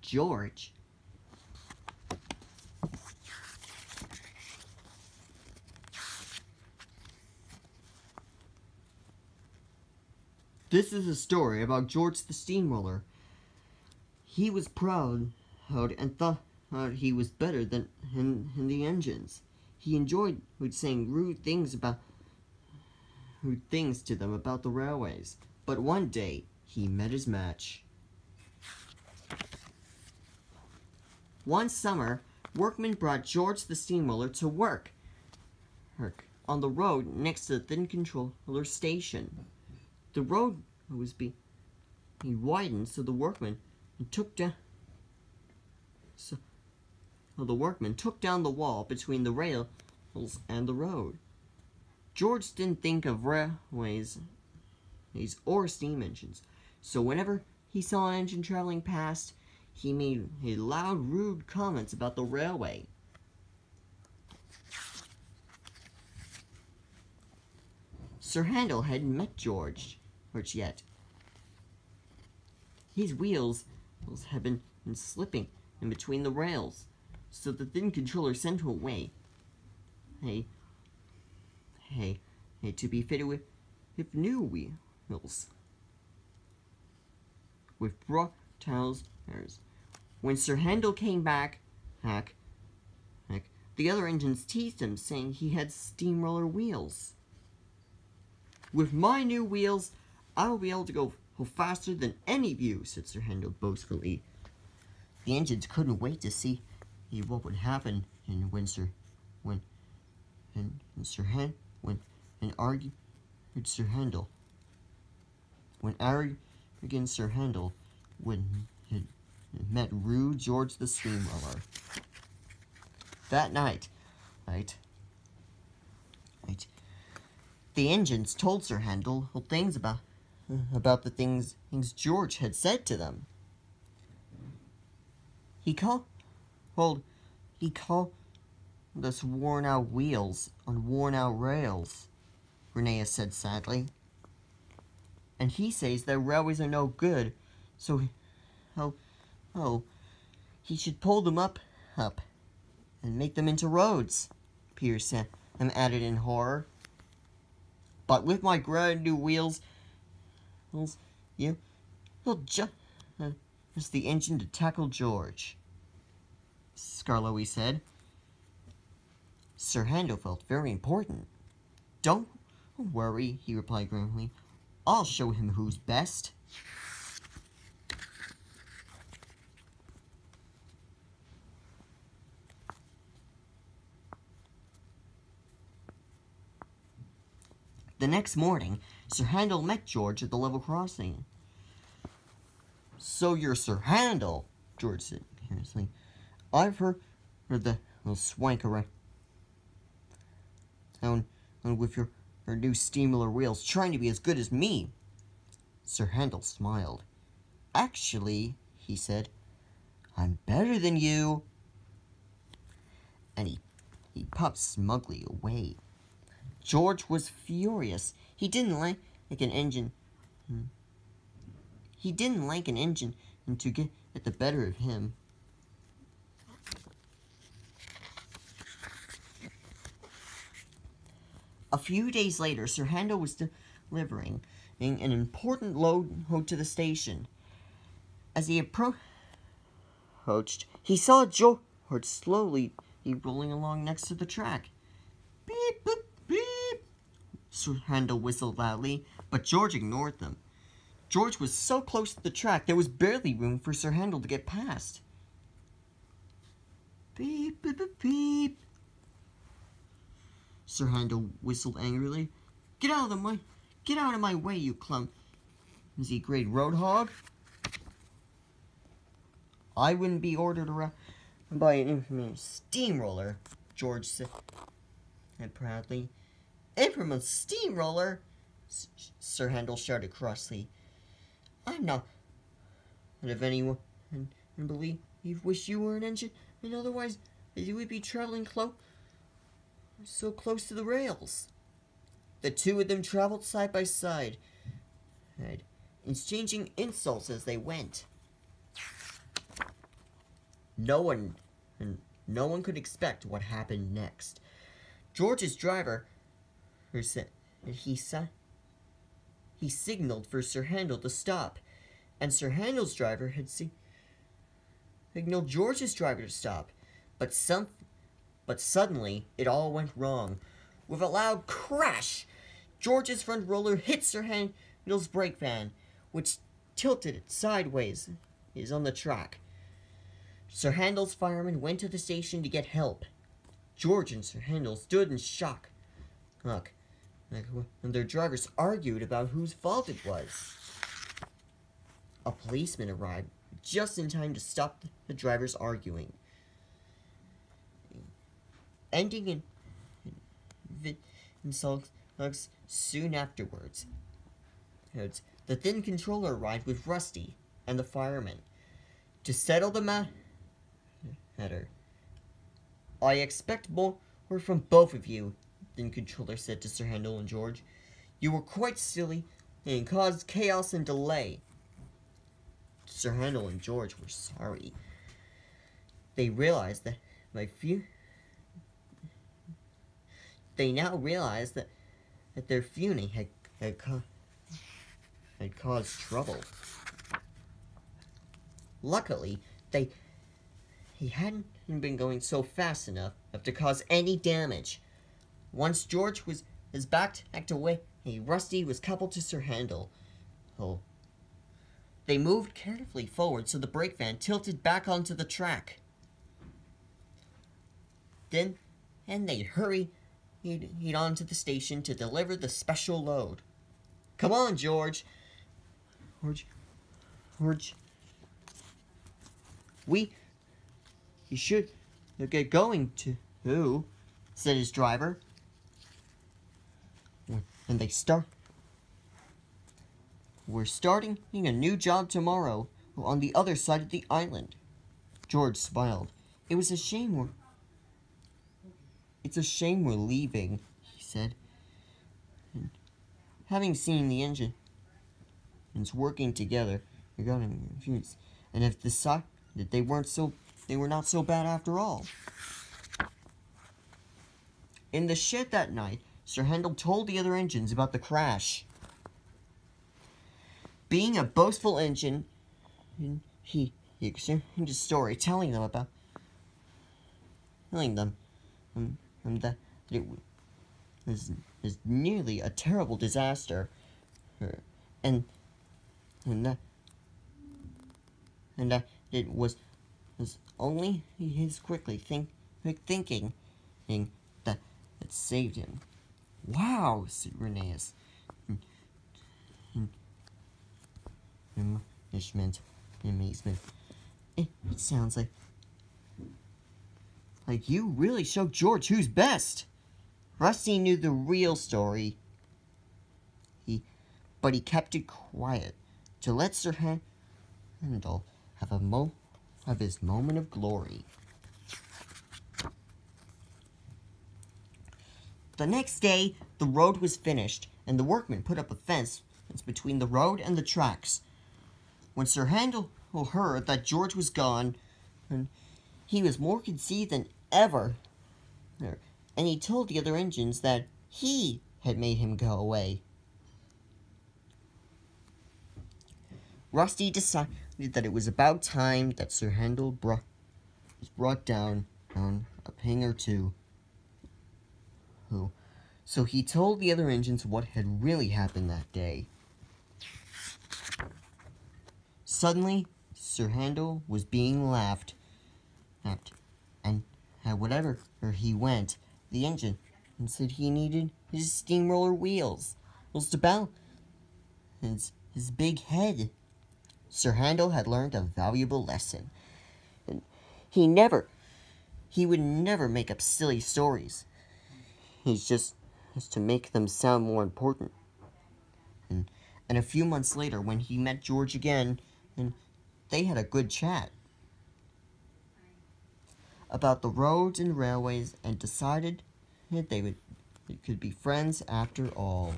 George. This is a story about George the Steamroller. He was proud and thought he was better than in the engines. He enjoyed saying rude things to them about the railways. But one day, he met his match. One summer, workmen brought George the Steamroller to work on the road next to the thin controller station. The road was being widened, so the workmen took down the wall between the rails and the road. George didn't think of railways or steam engines, so whenever he saw an engine traveling past, he made loud, rude comments about the railway. Sir Handel hadn't met George yet. His wheels had been slipping in between the rails, so the thin controller sent him away. To be fitted with new wheels with broad tires. When Sir Handel came back, the other engines teased him, saying he had steamroller wheels. "With my new wheels, I will be able to go faster than any of you," said Sir Handel boastfully. The engines couldn't wait to see what would happen when Sir Handel met rude George the Steamroller. That night, the engines told Sir Handel things about the things George had said to them. He called us worn-out wheels on worn-out rails, Renea said sadly. And he says that railways are no good, so he should pull them up and make them into roads, Peter said, and added in horror. But with my brand new wheels, he'll just the engine to tackle George, Skarloey said. Sir Handel felt very important. "Don't worry," he replied grimly. "I'll show him who's best." The next morning, Sir Handel met George at the level crossing. "So you're Sir Handel," George said curiously. "I've heard that you'll swank around with your new steamroller wheels, trying to be as good as me." Sir Handel smiled. "Actually," he said, "I'm better than you." And he puffed smugly away. George was furious. He didn't like an engine. He didn't like an engine to get the better of him. A few days later, Sir Handel was delivering an important load to the station. As he approached, he saw George slowly rolling along next to the track. "Beep, boop, beep," Sir Handel whistled loudly, but George ignored them. George was so close to the track, there was barely room for Sir Handel to get past. "Beep, beep, beep, beep," Sir Handel whistled angrily. Get out of my way, you clumsy great road hog." "I wouldn't be ordered around by an infamous steamroller," George said proudly. "Infamous steamroller?" Sir Handel shouted crossly. "I'm not of anyone and believe you wish you were an engine, and otherwise you would be traveling so close to the rails." The two of them traveled side by side, exchanging insults as they went. no one could expect what happened next. George's driver, he signaled for Sir Handel to stop, and Sir Handel's driver had signaled George's driver to stop, but suddenly it all went wrong. With a loud crash, George's front roller hit Sir Handel's brake van, which tilted it sideways on the track. Sir Handel's firemen went to the station to get help. George and Sir Handel stood in shock. And their drivers argued about whose fault it was. A policeman arrived just in time to stop the drivers arguing, ending in insults soon afterwards. The thin controller arrived with Rusty and the firemen to settle the matter. "I expect more from both of you," the thin controller said to Sir Handel and George. "You were quite silly and caused chaos and delay." Sir Handel and George were sorry. They realized that they now realized that their fuming had caused trouble. Luckily, he hadn't been going so fast enough to cause any damage. Once George was backed away, Rusty was coupled to Sir Handel. They moved carefully forward so the brake van tilted back onto the track. Then they hurried on to the station to deliver the special load. "Come on, George. You should get going too," said his driver. And "We're starting a new job tomorrow on the other side of the island." George smiled. It's a shame we're leaving," he said. And having seen the engines working together, we got confused, and have decided that they were not so bad after all. In the shed that night, Sir Handel told the other engines about the crash. Being a boastful engine, he extended his story, telling them that it was nearly a terrible disaster, and that it was only his quick thinking that saved him. "Wow," said Rheneas. Amazement. It sounds like you really showed George who's best. Rusty knew the real story, but he kept it quiet to let Sir Handel have his moment of glory. The next day, the road was finished, and the workmen put up a fence between the road and the tracks. When Sir Handel heard that George was gone, he was more conceited than ever, and he told the other engines that he had made him go away. Rusty decided that it was about time that Sir Handel was brought down a peg or two. So he told the other engines what had really happened that day. Suddenly, Sir Handel was being laughed at, and wherever he went, the engine said he needed his steamroller wheels to balance his big head. Sir Handel had learned a valuable lesson. And he would never make up silly stories. He's just to make them sound more important. And a few months later, when he met George again, and they had a good chat about the roads and railways, and decided that they could be friends after all.